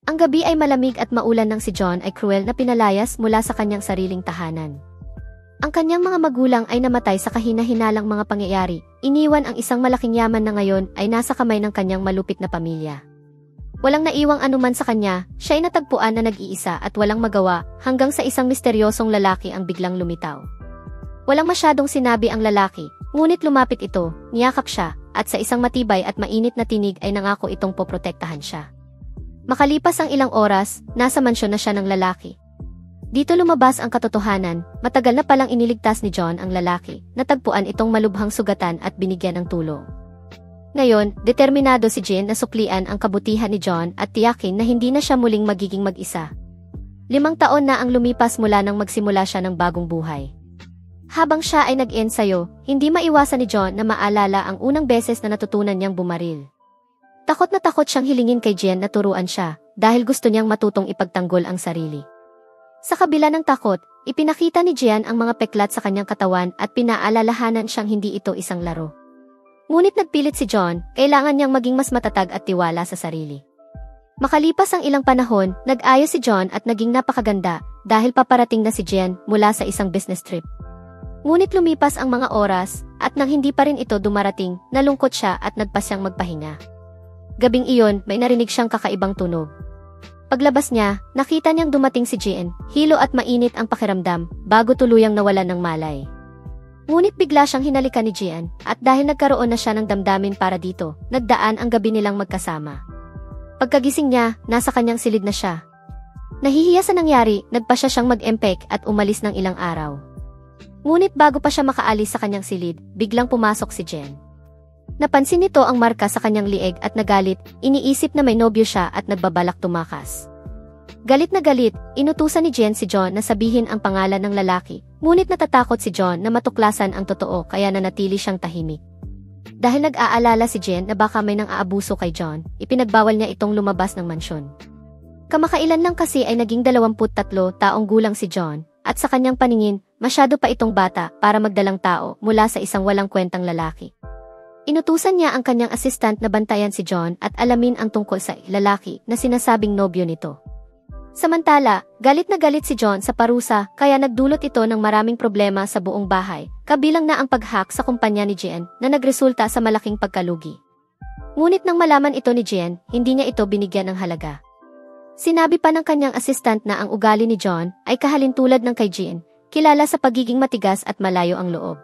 Ang gabi ay malamig at maulan nang si John ay cruel na pinalayas mula sa kanyang sariling tahanan. Ang kanyang mga magulang ay namatay sa kahina-hinalang mga pangyayari, iniwan ang isang malaking yaman na ngayon ay nasa kamay ng kanyang malupit na pamilya. Walang naiwang anuman sa kanya, siya ay natagpuan na nag-iisa at walang magawa hanggang sa isang misteryosong lalaki ang biglang lumitaw. Walang masyadong sinabi ang lalaki, ngunit lumapit ito, niyakap siya, at sa isang matibay at mainit na tinig ay nangako itong poprotektahan siya. Makalipas ang ilang oras, nasa mansyon na siya ng lalaki. Dito lumabas ang katotohanan, matagal na palang iniligtas ni John ang lalaki, natagpuan itong malubhang sugatan at binigyan ng tulong. Ngayon, determinado si Jean na suklian ang kabutihan ni John at tiyakin na hindi na siya muling magiging mag-isa. 5 taon na ang lumipas mula nang magsimula siya ng bagong buhay. Habang siya ay nag-ensayo, hindi maiwasan ni John na maalala ang unang beses na natutunan niyang bumaril. Takot na takot siyang hilingin kay Jean na turuan siya, dahil gusto niyang matutong ipagtanggol ang sarili. Sa kabila ng takot, ipinakita ni Jean ang mga peklat sa kanyang katawan at pinaalalahanan siyang hindi ito isang laro. Ngunit nagpilit si John, kailangan niyang maging mas matatag at tiwala sa sarili. Makalipas ang ilang panahon, nag-ayos si John at naging napakaganda, dahil paparating na si Jean mula sa isang business trip. Ngunit lumipas ang mga oras, at nang hindi pa rin ito dumarating, nalungkot siya at nagpasyang magpahinga. Gabing iyon, may narinig siyang kakaibang tunog. Paglabas niya, nakita niyang dumating si Jean, hilo at mainit ang pakiramdam, bago tuluyang nawalan ng malay. Ngunit bigla siyang hinalikan ni Jean, at dahil nagkaroon na siya ng damdamin para dito, nagdaan ang gabi nilang magkasama. Pagkagising niya, nasa kanyang silid na siya. Nahihiya sa nangyari, nagpasya siyang mag-empek at umalis ng ilang araw. Ngunit bago pa siya makaalis sa kanyang silid, biglang pumasok si Jean. Napansin nito ang marka sa kanyang lieg at nagalit, iniisip na may nobyo siya at nagbabalak tumakas. Galit na galit, inutusan ni Jean si John na sabihin ang pangalan ng lalaki, ngunit natatakot si John na matuklasan ang totoo kaya nanatili siyang tahimik. Dahil nag-aalala si Jean na baka may nang aabuso kay John, ipinagbawal niya itong lumabas ng mansyon. Kamakailan lang kasi ay naging 23 taong gulang si John, at sa kanyang paningin, masyado pa itong bata para magdalang tao mula sa isang walang kwentang lalaki. Inutusan niya ang kanyang assistant na bantayan si John at alamin ang tungkol sa lalaki na sinasabing nobyo nito. Samantala, galit na galit si John sa parusa kaya nagdulot ito ng maraming problema sa buong bahay, kabilang na ang pag-hack sa kumpanya ni Jean na nagresulta sa malaking pagkalugi. Ngunit nang malaman ito ni Jean, hindi niya ito binigyan ng halaga. Sinabi pa ng kanyang assistant na ang ugali ni John ay kahalintulad ng kay Jean, kilala sa pagiging matigas at malayo ang loob.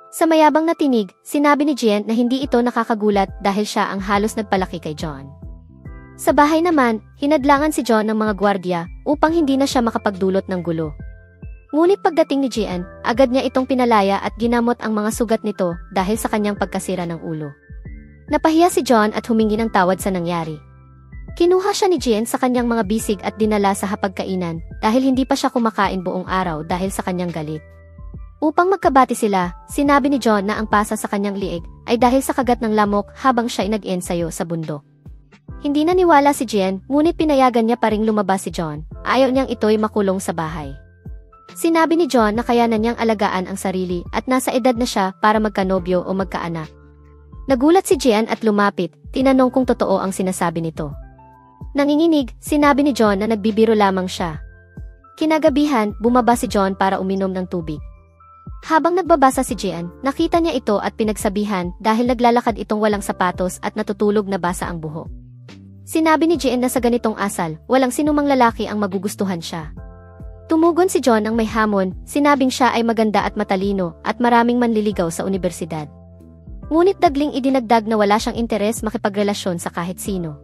Sa mayabang na tinig, sinabi ni Jean na hindi ito nakakagulat dahil siya ang halos nagpalaki kay John. Sa bahay naman, hinadlangan si John ng mga gwardiya upang hindi na siya makapagdulot ng gulo. Ngunit pagdating ni Jean, agad niya itong pinalaya at ginamot ang mga sugat nito dahil sa kanyang pagkasira ng ulo. Napahiya si John at humingi ng tawad sa nangyari. Kinuha siya ni Jean sa kanyang mga bisig at dinala sa hapagkainan dahil hindi pa siya kumakain buong araw dahil sa kanyang galit. Upang magkabati sila, sinabi ni John na ang pasa sa kanyang lieg ay dahil sa kagat ng lamok habang siya ay nag-ensayo sa bundok. Hindi naniwala si Jean, ngunit pinayagan niya pa ring lumabas si John. Ayaw niyang ito'y makulong sa bahay. Sinabi ni John na kayanan niyang alagaan ang sarili at nasa edad na siya para magkanobyo o magkaanak. Nagulat si Jean at lumapit, tinanong kung totoo ang sinasabi nito. Nanginginig, sinabi ni John na nagbibiro lamang siya. Kinagabihan, bumaba si John para uminom ng tubig. Habang nagbabasa si Jean, nakita niya ito at pinagsabihan dahil naglalakad itong walang sapatos at natutulog na basa ang buhok. Sinabi ni Jean na sa ganitong asal, walang sinumang lalaki ang magugustuhan siya. Tumugon si John ang may hamon, sinabing siya ay maganda at matalino at maraming manliligaw sa unibersidad. Ngunit dagling idinagdag na wala siyang interes makipagrelasyon sa kahit sino.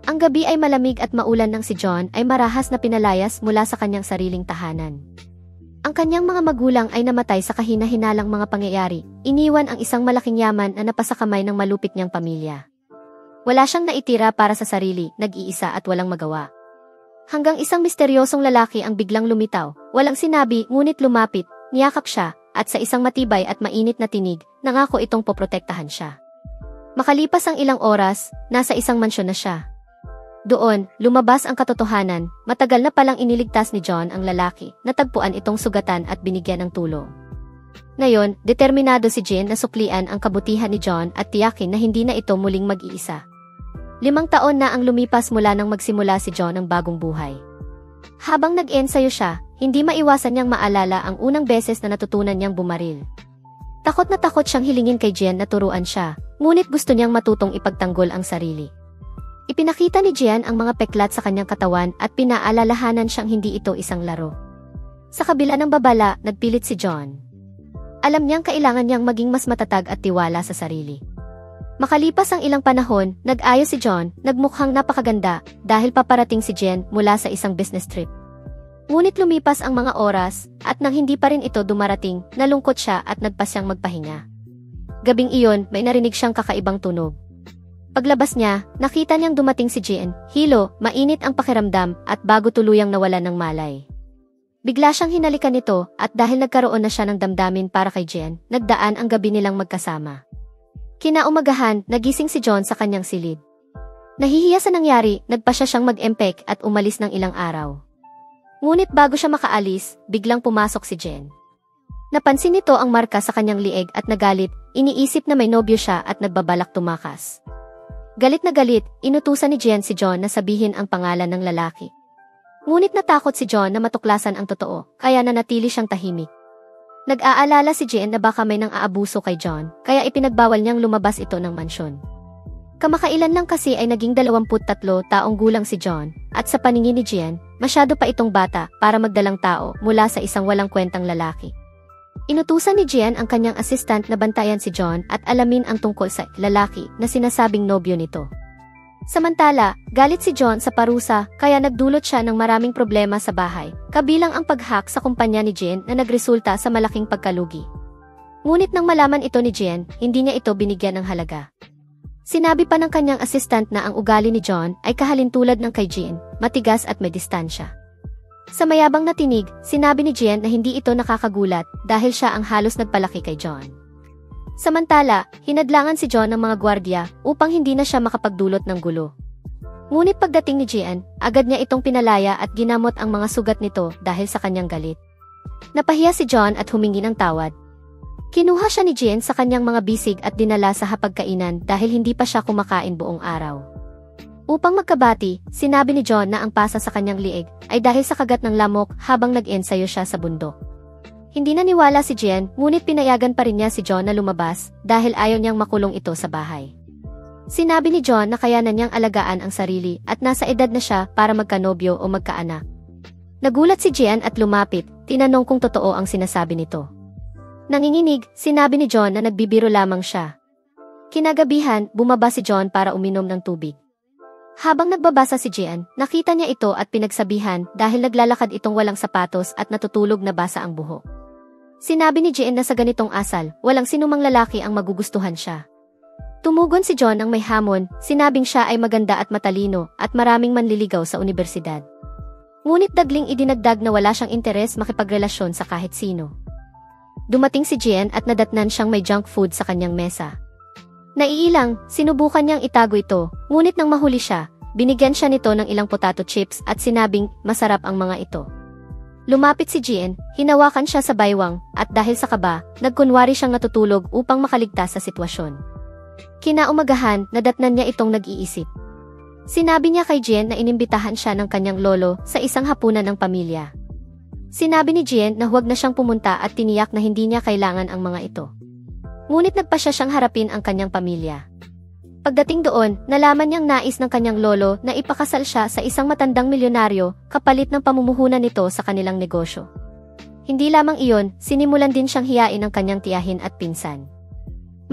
Ang gabi ay malamig at maulan nang si John ay marahas na pinalayas mula sa kanyang sariling tahanan. Ang kanyang mga magulang ay namatay sa kahina-hinalang mga pangyayari, iniwan ang isang malaking yaman na napasakamay ng malupit niyang pamilya. Wala siyang naitira para sa sarili, nag-iisa at walang magawa. Hanggang isang misteryosong lalaki ang biglang lumitaw, walang sinabi ngunit lumapit, niyakap siya, at sa isang matibay at mainit na tinig, nangako itong poprotektahan siya. Makalipas ang ilang oras, nasa isang mansyon na siya. Doon, lumabas ang katotohanan, matagal na palang iniligtas ni John ang lalaki, natagpuan itong sugatan at binigyan ng tulong. Ngayon, determinado si Jean na suklian ang kabutihan ni John at tiyakin na hindi na ito muling mag-iisa. 5 taon na ang lumipas mula nang magsimula si John ang bagong buhay. Habang nag-ensayo siya, hindi maiwasan niyang maalala ang unang beses na natutunan niyang bumaril. Takot na takot siyang hilingin kay Gian na turuan siya, ngunit gusto niyang matutong ipagtanggol ang sarili. Ipinakita ni Gian ang mga peklat sa kanyang katawan at pinaalalahanan siyang hindi ito isang laro. Sa kabila ng babala, nagpilit si John. Alam niyang kailangan niyang maging mas matatag at tiwala sa sarili. Makalipas ang ilang panahon, nag-ayos si John, nagmukhang napakaganda dahil paparating si Jen mula sa isang business trip. Ngunit lumipas ang mga oras at nang hindi pa rin ito dumarating, nalungkot siya at nagpasyang magpahinga. Gabing iyon, may narinig siyang kakaibang tunog. Paglabas niya, nakita niyang dumating si Jen, hilo, mainit ang pakiramdam at bago tuluyang nawalan ng malay. Bigla siyang hinalikan nito at dahil nagkaroon na siya ng damdamin para kay Jen, nagdaan ang gabi nilang magkasama. Kinaumagahan, nagising si John sa kanyang silid. Nahihiya sa nangyari, nagpasya siyang mag-empek at umalis ng ilang araw. Ngunit bago siya makaalis, biglang pumasok si Jen. Napansin nito ang marka sa kanyang lieg at nagalit, iniisip na may nobyo siya at nagbabalak tumakas. Galit na galit, inutusan ni Jen si John na sabihin ang pangalan ng lalaki. Ngunit natakot si John na matuklasan ang totoo, kaya nanatili siyang tahimik. Nag-aalala si Jen na baka may nang aabuso kay John, kaya ipinagbawal niyang lumabas ito ng mansyon. Kamakailan lang kasi ay naging 23 taong gulang si John, at sa paningin ni Jen, masyado pa itong bata para magdalang tao mula sa isang walang kwentang lalaki. Inutusan ni Jen ang kanyang assistant na bantayan si John at alamin ang tungkol sa lalaki na sinasabing nobyo nito. Samantala, galit si John sa parusa kaya nagdulot siya ng maraming problema sa bahay, kabilang ang pag-hack sa kumpanya ni Jen na nagresulta sa malaking pagkalugi. Ngunit nang malaman ito ni Jen, hindi niya ito binigyan ng halaga. Sinabi pa ng kanyang assistant na ang ugali ni John ay kahalintulad ng kay Jen, matigas at may distansya. Sa mayabang na tinig, sinabi ni Jen na hindi ito nakakagulat dahil siya ang halos nagpalaki kay John. Samantala, hinadlangan si John ng mga gwardiya upang hindi na siya makapagdulot ng gulo. Ngunit pagdating ni Gian, agad niya itong pinalaya at ginamot ang mga sugat nito dahil sa kanyang galit. Napahiya si John at humingi ng tawad. Kinuha siya ni Gian sa kanyang mga bisig at dinala sa hapagkainan dahil hindi pa siya kumakain buong araw. Upang magkabati, sinabi ni John na ang pasa sa kanyang lieg ay dahil sa kagat ng lamok habang nag-ensayo siya sa bundok. Hindi naniwala si Jen, ngunit pinayagan pa rin niya si John na lumabas dahil ayaw niyang makulong ito sa bahay. Sinabi ni John na kayanan niyang alagaan ang sarili at nasa edad na siya para magkanobyo o magkaanak. Nagulat si Jen at lumapit, tinanong kung totoo ang sinasabi nito. Nanginginig, sinabi ni John na nagbibiro lamang siya. Kinagabihan, bumaba si John para uminom ng tubig. Habang nagbabasa si Jen, nakita niya ito at pinagsabihan dahil naglalakad itong walang sapatos at natutulog na basa ang buhok. Sinabi ni Jen na sa ganitong asal, walang sinumang lalaki ang magugustuhan siya. Tumugon si John ang may hamon, sinabing siya ay maganda at matalino at maraming manliligaw sa unibersidad. Ngunit dagling idinagdag na wala siyang interes makipagrelasyon sa kahit sino. Dumating si Jen at nadatnan siyang may junk food sa kanyang mesa. Naiilang, sinubukan niyang itago ito, ngunit nang mahuli siya, binigyan siya nito ng ilang potato chips at sinabing masarap ang mga ito. Lumapit si Jen, hinawakan siya sa baywang, at dahil sa kaba, nagkunwari siyang natutulog upang makaligtas sa sitwasyon. Kinaumagahan, nadatnan niya itong nag-iisip. Sinabi niya kay Jen na inimbitahan siya ng kanyang lolo sa isang hapunan ng pamilya. Sinabi ni Jen na huwag na siyang pumunta at tiniyak na hindi niya kailangan ang mga ito. Ngunit nagpasya siyang harapin ang kanyang pamilya. Pagdating doon, nalaman niyang nais ng kanyang lolo na ipakasal siya sa isang matandang milyonaryo kapalit ng pamumuhunan nito sa kanilang negosyo. Hindi lamang iyon, sinimulan din siyang hiyain ng kanyang tiyahin at pinsan.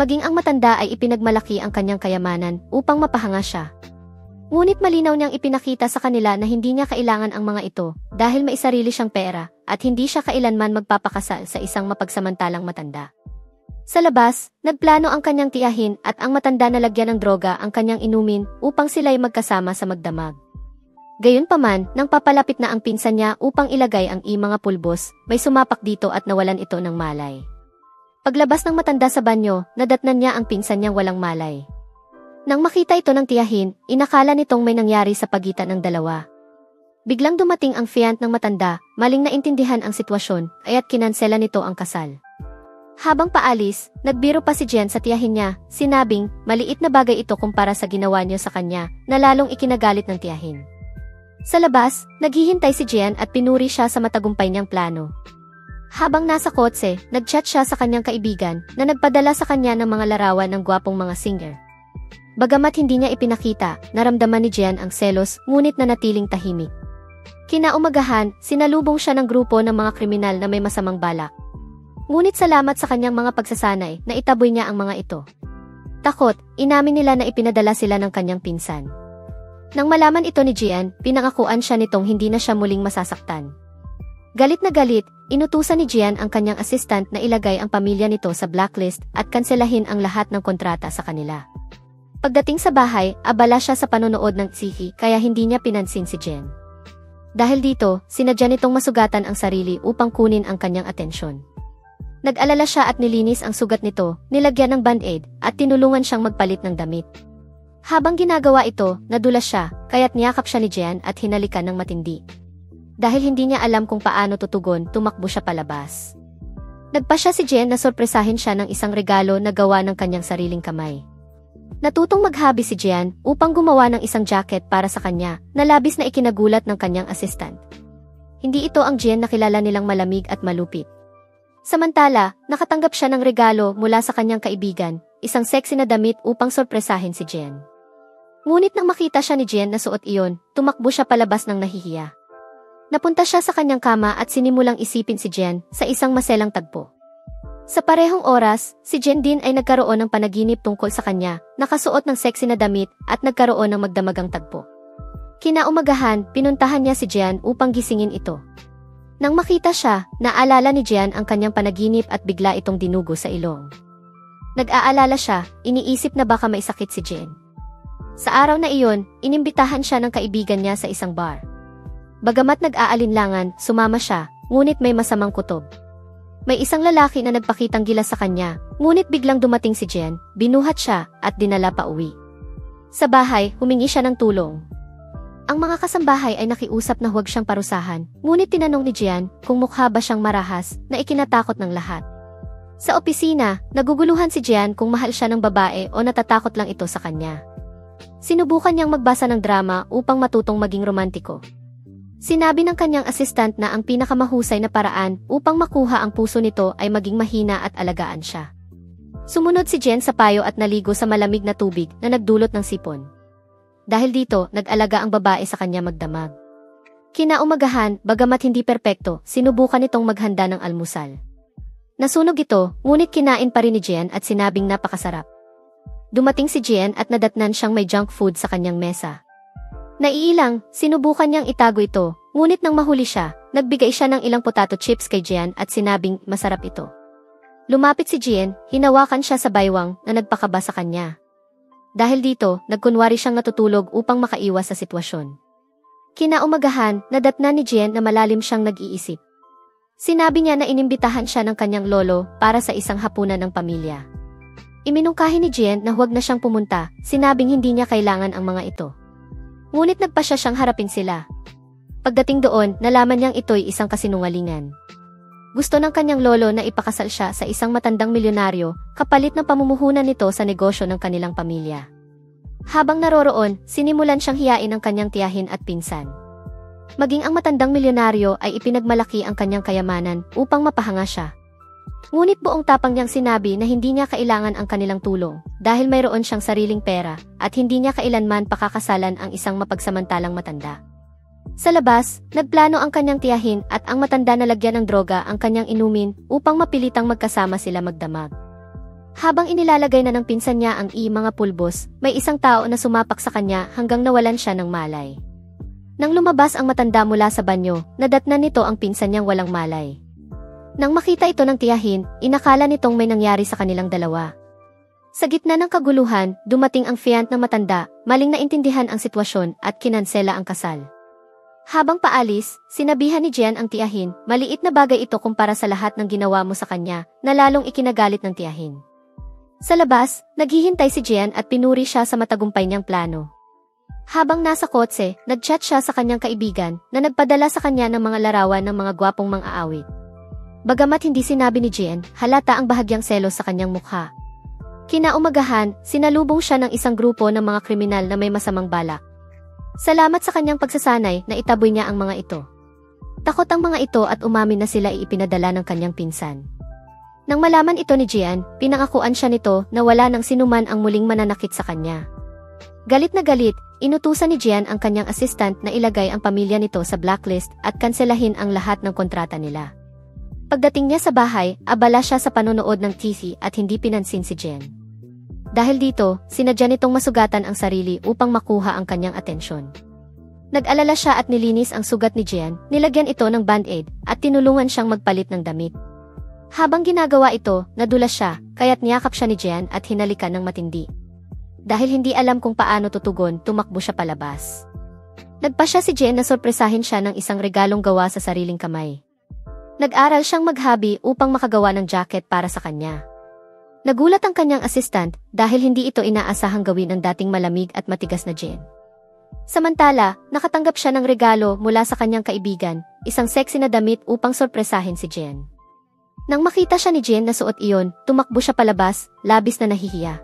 Maging ang matanda ay ipinagmalaki ang kanyang kayamanan upang mapahanga siya. Ngunit malinaw niyang ipinakita sa kanila na hindi niya kailangan ang mga ito dahil may sarili siyang pera at hindi siya kailanman magpapakasal sa isang mapagsamantalang matanda. Sa labas, nagplano ang kanyang tiyahin at ang matanda na lagyan ng droga ang kanyang inumin upang sila'y magkasama sa magdamag. Gayunpaman, nang papalapit na ang pinsan niya upang ilagay ang mga pulbos, may sumapak dito at nawalan ito ng malay. Paglabas ng matanda sa banyo, nadatnan niya ang pinsan niyang walang malay. Nang makita ito ng tiyahin, inakala nitong may nangyari sa pagitan ng dalawa. Biglang dumating ang fiant ng matanda, maling naintindihan ang sitwasyon, kaya't kinansela nito ang kasal. Habang paalis, nagbiro pa si Jen sa tiyahin niya, sinabing, maliit na bagay ito kumpara sa ginawa niyo sa kanya, na lalong ikinagalit ng tiyahin. Sa labas, naghihintay si Jen at pinuri siya sa matagumpay niyang plano. Habang nasa kotse, nagchat siya sa kanyang kaibigan na nagpadala sa kanya ng mga larawan ng gwapong mga singer. Bagamat hindi niya ipinakita, naramdaman ni Jen ang selos, ngunit nanatiling tahimik. Kinaumagahan, sinalubong siya ng grupo ng mga kriminal na may masamang balak. Ngunit salamat sa kanyang mga pagsasanay na itaboy niya ang mga ito. Takot, inamin nila na ipinadala sila ng kanyang pinsan. Nang malaman ito ni Jian, pinangakuan siya nitong hindi na siya muling masasaktan. Galit na galit, inutusan ni Jian ang kanyang assistant na ilagay ang pamilya nito sa blacklist at kanselahin ang lahat ng kontrata sa kanila. Pagdating sa bahay, abala siya sa panonood ng TV kaya hindi niya pinansin si Jen. Dahil dito, sinadya nitong masugatan ang sarili upang kunin ang kanyang atensyon. Nag-alala siya at nilinis ang sugat nito, nilagyan ng band-aid, at tinulungan siyang magpalit ng damit. Habang ginagawa ito, nadulas siya, kaya't niyakap siya ni Jian at hinalikan ng matindi. Dahil hindi niya alam kung paano tutugon, tumakbo siya palabas. Nagpa siya si Jian na sorpresahin siya ng isang regalo na gawa ng kanyang sariling kamay. Natutong maghabi si Jian upang gumawa ng isang jacket para sa kanya, na labis na ikinagulat ng kanyang assistant. Hindi ito ang Jian na kilala nilang malamig at malupit. Samantala, nakatanggap siya ng regalo mula sa kanyang kaibigan, isang sexy na damit upang sorpresahin si Jen. Ngunit nang makita siya ni Jen na suot iyon, tumakbo siya palabas ng nahihiya. Napunta siya sa kanyang kama at sinimulang isipin si Jen sa isang maselang tagpo. Sa parehong oras, si Jen din ay nagkaroon ng panaginip tungkol sa kanya, nakasuot ng sexy na damit at nagkaroon ng magdamagang tagpo. Kinaumagahan, pinuntahan niya si Jen upang gisingin ito. Nang makita siya, naalala ni Jian ang kanyang panaginip at bigla itong dinugo sa ilong. Nag-aalala siya, iniisip na baka may sakit si Jen. Sa araw na iyon, inimbitahan siya ng kaibigan niya sa isang bar. Bagamat nag-aalinlangan, sumama siya, ngunit may masamang kutob. May isang lalaki na nagpakitang gilas sa kanya, ngunit biglang dumating si Jen, binuhat siya, at dinala pa uwi. Sa bahay, humingi siya ng tulong. Ang mga kasambahay ay nakiusap na huwag siyang parusahan, ngunit tinanong ni Jian kung mukha ba siyang marahas na ikinatakot ng lahat. Sa opisina, naguguluhan si Jian kung mahal siya ng babae o natatakot lang ito sa kanya. Sinubukan niyang magbasa ng drama upang matutong maging romantiko. Sinabi ng kanyang assistant na ang pinakamahusay na paraan upang makuha ang puso nito ay maging mahina at alagaan siya. Sumunod si Jian sa payo at naligo sa malamig na tubig na nagdulot ng sipon. Dahil dito, nag-alaga ang babae sa kanya magdamag. Kinaumagahan, bagamat hindi perpekto, sinubukan itong maghanda ng almusal. Nasunog ito, ngunit kinain pa rin ni Jian at sinabing napakasarap. Dumating si Jian at nadatnan siyang may junk food sa kanyang mesa. Naiilang, sinubukan niyang itago ito, ngunit nang mahuli siya, nagbigay siya ng ilang potato chips kay Jian at sinabing masarap ito. Lumapit si Jian, hinawakan siya sa baywang na nagpakaba sa kanya. Dahil dito, nagkunwari siyang natutulog upang makaiwas sa sitwasyon. Kinaumagahan, nadatnan ni Jian na malalim siyang nag-iisip. Sinabi niya na inimbitahan siya ng kanyang lolo para sa isang hapunan ng pamilya. Iminungkahi ni Jian na huwag na siyang pumunta, sinabing hindi niya kailangan ang mga ito. Ngunit nagpasya siyang harapin sila. Pagdating doon, nalaman niyang ito'y isang kasinungalingan. Gusto ng kanyang lolo na ipakasal siya sa isang matandang milyonaryo, kapalit ng pamumuhunan nito sa negosyo ng kanilang pamilya. Habang naroroon, sinimulan siyang hiyain ng kanyang tiyahin at pinsan. Maging ang matandang milyonaryo ay ipinagmalaki ang kanyang kayamanan upang mapahanga siya. Ngunit buong tapang niyang sinabi na hindi niya kailangan ang kanilang tulong, dahil mayroon siyang sariling pera, at hindi niya kailanman pakakasalan ang isang mapagsamantalang matanda. Sa labas, nagplano ang kanyang tiyahin at ang matanda na lagyan ng droga ang kanyang inumin upang mapilitang magkasama sila magdamag. Habang inilalagay na ng pinsan niya ang mga pulbos, may isang tao na sumapak sa kanya hanggang nawalan siya ng malay. Nang lumabas ang matanda mula sa banyo, nadatnan nito ang pinsan niyang walang malay. Nang makita ito ng tiyahin, inakala nitong may nangyari sa kanilang dalawa. Sa gitna ng kaguluhan, dumating ang fiant na matanda, maling naintindihan ang sitwasyon at kinansela ang kasal. Habang paalis, sinabihan ni Jian ang tiyahin, maliit na bagay ito kumpara sa lahat ng ginawa mo sa kanya, na lalong ikinagalit ng tiyahin. Sa labas, naghihintay si Jian at pinuri siya sa matagumpay niyang plano. Habang nasa kotse, nagchat siya sa kanyang kaibigan na nagpadala sa kanya ng mga larawan ng mga gwapong mang-aawit. Bagamat hindi sinabi ni Jian, halata ang bahagyang selos sa kanyang mukha. Kinaumagahan, sinalubong siya ng isang grupo ng mga kriminal na may masamang balak. Salamat sa kanyang pagsasanay na itaboy niya ang mga ito. Takot ang mga ito at umamin na sila ipinadala ng kanyang pinsan. Nang malaman ito ni Jian, pinangakuan siya nito na wala nang sinuman ang muling mananakit sa kanya. Galit na galit, inutusan ni Jian ang kanyang assistant na ilagay ang pamilya nito sa blacklist at kanselahin ang lahat ng kontrata nila. Pagdating niya sa bahay, abala siya sa panonood ng TV at hindi pinansin si Jian. Dahil dito, sinadya nitong masugatan ang sarili upang makuha ang kanyang atensyon. Nag-alala siya at nilinis ang sugat ni Jian, nilagyan ito ng band-aid at tinulungan siyang magpalit ng damit. Habang ginagawa ito, nadulas siya, kaya't niyakap siya ni Jian at hinalikan ng matindi. Dahil hindi alam kung paano tutugon, tumakbo siya palabas. Nagpasya si Jian na sorpresahin siya ng isang regalong gawa sa sariling kamay. Nag-aral siyang maghabi upang makagawa ng jacket para sa kanya. Nagulat ang kanyang assistant dahil hindi ito inaasahang gawin ng dating malamig at matigas na Jian. Samantala, nakatanggap siya ng regalo mula sa kanyang kaibigan, isang sexy na damit upang sorpresahin si Jian. Nang makita siya ni Jian na suot iyon, tumakbo siya palabas, labis na nahihiya.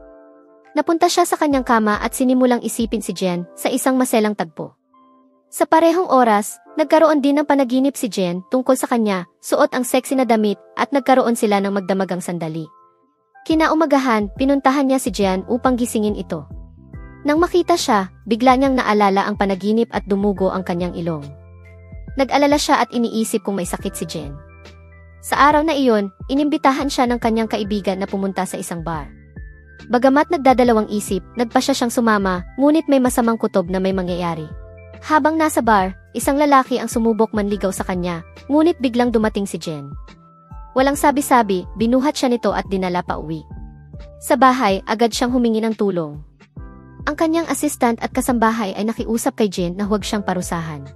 Napunta siya sa kanyang kama at sinimulang isipin si Jian sa isang maselang tagpo. Sa parehong oras, nagkaroon din ng panaginip si Jian tungkol sa kanya, suot ang sexy na damit at nagkaroon sila ng magdamagang sandali. Kinaumagahan, pinuntahan niya si Jian upang gisingin ito. Nang makita siya, bigla niyang naalala ang panaginip at dumugo ang kanyang ilong. Nag-alala siya at iniisip kung may sakit si Jian. Sa araw na iyon, inimbitahan siya ng kanyang kaibigan na pumunta sa isang bar. Bagamat nagdadalawang isip, nagpasya siyang sumama, ngunit may masamang kutob na may mangyayari. Habang nasa bar, isang lalaki ang sumubok manligaw sa kanya, ngunit biglang dumating si Jian. Walang sabi-sabi, binuhat siya nito at dinala pa uwi. Sa bahay, agad siyang humingi ng tulong. Ang kanyang assistant at kasambahay ay nakiusap kay Jian na huwag siyang parusahan.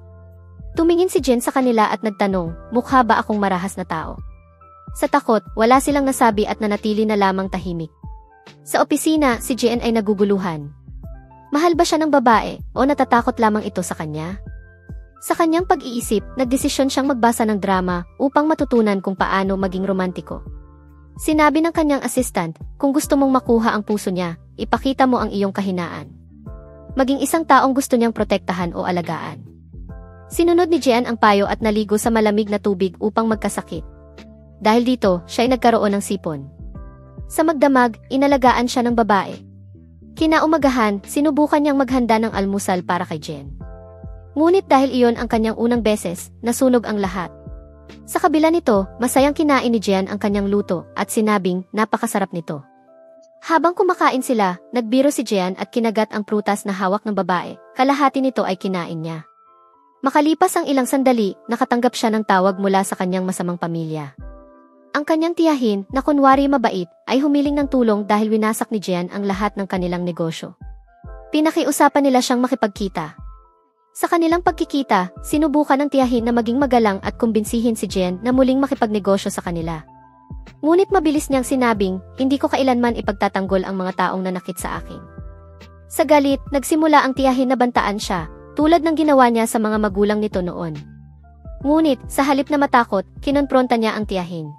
Tumingin si Jian sa kanila at nagtanong, mukha ba akong marahas na tao? Sa takot, wala silang nasabi at nanatili na lamang tahimik. Sa opisina, si Jian ay naguguluhan. Mahal ba siya ng babae o natatakot lamang ito sa kanya? Sa kanyang pag-iisip, nagdesisyon siyang magbasa ng drama upang matutunan kung paano maging romantiko. Sinabi ng kanyang assistant, kung gusto mong makuha ang puso niya, ipakita mo ang iyong kahinaan. Maging isang taong gusto niyang protektahan o alagaan. Sinunod ni Jian ang payo at naligo sa malamig na tubig upang magkasakit. Dahil dito, siya ay nagkaroon ng sipon. Sa magdamag, inalagaan siya ng babae. Kinaumagahan, sinubukan niyang maghanda ng almusal para kay Jian. Ngunit dahil iyon ang kanyang unang beses, nasunog ang lahat. Sa kabila nito, masayang kinain ni Jian ang kanyang luto at sinabing napakasarap nito. Habang kumakain sila, nagbiro si Jian at kinagat ang prutas na hawak ng babae, kalahati nito ay kinain niya. Makalipas ang ilang sandali, nakatanggap siya ng tawag mula sa kanyang masamang pamilya. Ang kanyang tiyahin, na kunwari mabait, ay humiling ng tulong dahil winasak ni Jian ang lahat ng kanilang negosyo. Pinakiusapan nila siyang makipagkita. Sa kanilang pagkikita, sinubukan ng tiyahin na maging magalang at kumbinsihin si Jian na muling makipagnegosyo sa kanila. Ngunit mabilis niyang sinabing, hindi ko kailanman ipagtatanggol ang mga taong nanakit sa akin. Sa galit, nagsimula ang tiyahin na bantaan siya, tulad ng ginawa niya sa mga magulang nito noon. Ngunit, sa halip na matakot, kinonpronta niya ang tiyahin.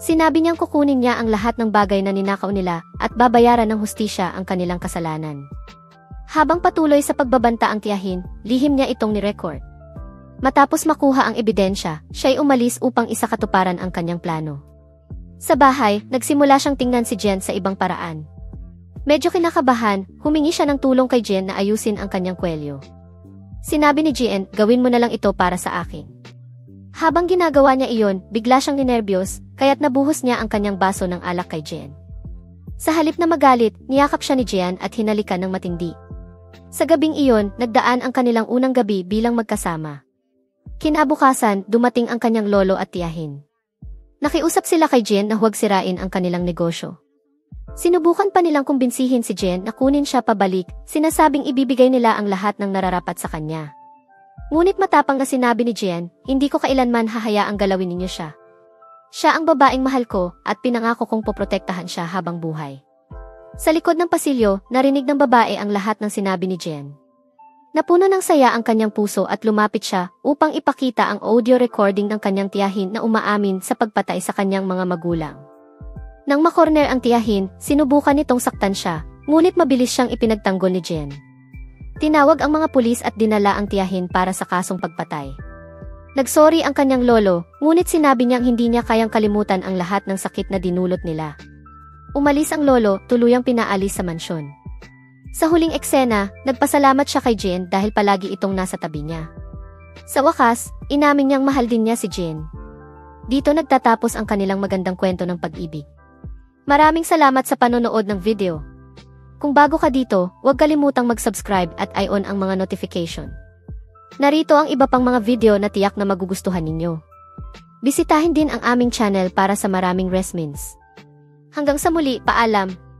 Sinabi niyang kukunin niya ang lahat ng bagay na ninakaw nila at babayaran ng hustisya ang kanilang kasalanan. Habang patuloy sa pagbabanta ang tiyahin, lihim niya itong ni-record. Matapos makuha ang ebidensya, siya'y umalis upang isakatuparan ang kanyang plano. Sa bahay, nagsimula siyang tingnan si Jian sa ibang paraan. Medyo kinakabahan, humingi siya ng tulong kay Jian na ayusin ang kanyang kwelyo. Sinabi ni Jian, gawin mo na lang ito para sa akin. Habang ginagawa niya iyon, bigla siyang ninerbiyos, kaya't nabuhos niya ang kanyang baso ng alak kay Jian. Sa halip na magalit, niyakap siya ni Jian at hinalikan ng matindi. Sa gabing iyon, nagdaan ang kanilang unang gabi bilang magkasama. Kinabukasan, dumating ang kanyang lolo at tiyahin. Nakiusap sila kay Jian na huwag sirain ang kanilang negosyo. Sinubukan pa nilang kumbinsihin si Jian na kunin siya pabalik, sinasabing ibibigay nila ang lahat ng nararapat sa kanya. Ngunit matapang na sinabi ni Jian, hindi ko kailanman hahayaang galawin ninyo siya. Siya ang babaeng mahal ko at pinangako kong poprotektahan siya habang buhay. Sa likod ng pasilyo, narinig ng babae ang lahat ng sinabi ni Jian. Napuno ng saya ang kanyang puso at lumapit siya upang ipakita ang audio recording ng kanyang tiyahin na umaamin sa pagpatay sa kanyang mga magulang. Nang makorner ang tiyahin, sinubukan nitong saktan siya, ngunit mabilis siyang ipinagtanggol ni Jen. Tinawag ang mga pulis at dinala ang tiyahin para sa kasong pagpatay. Nagsorry ang kanyang lolo, ngunit sinabi niyang hindi niya kayang kalimutan ang lahat ng sakit na dinulot nila. Umalis ang lolo, tuluyang pinaalis sa mansyon. Sa huling eksena, nagpasalamat siya kay Jen dahil palagi itong nasa tabi niya. Sa wakas, inamin niyang mahal din niya si Jen. Dito nagtatapos ang kanilang magandang kwento ng pag-ibig. Maraming salamat sa panonood ng video. Kung bago ka dito, huwag kalimutang mag-subscribe at i-on ang mga notification. Narito ang iba pang mga video na tiyak na magugustuhan ninyo. Bisitahin din ang aming channel para sa maraming resmins. Hanggang sa muli, paalam!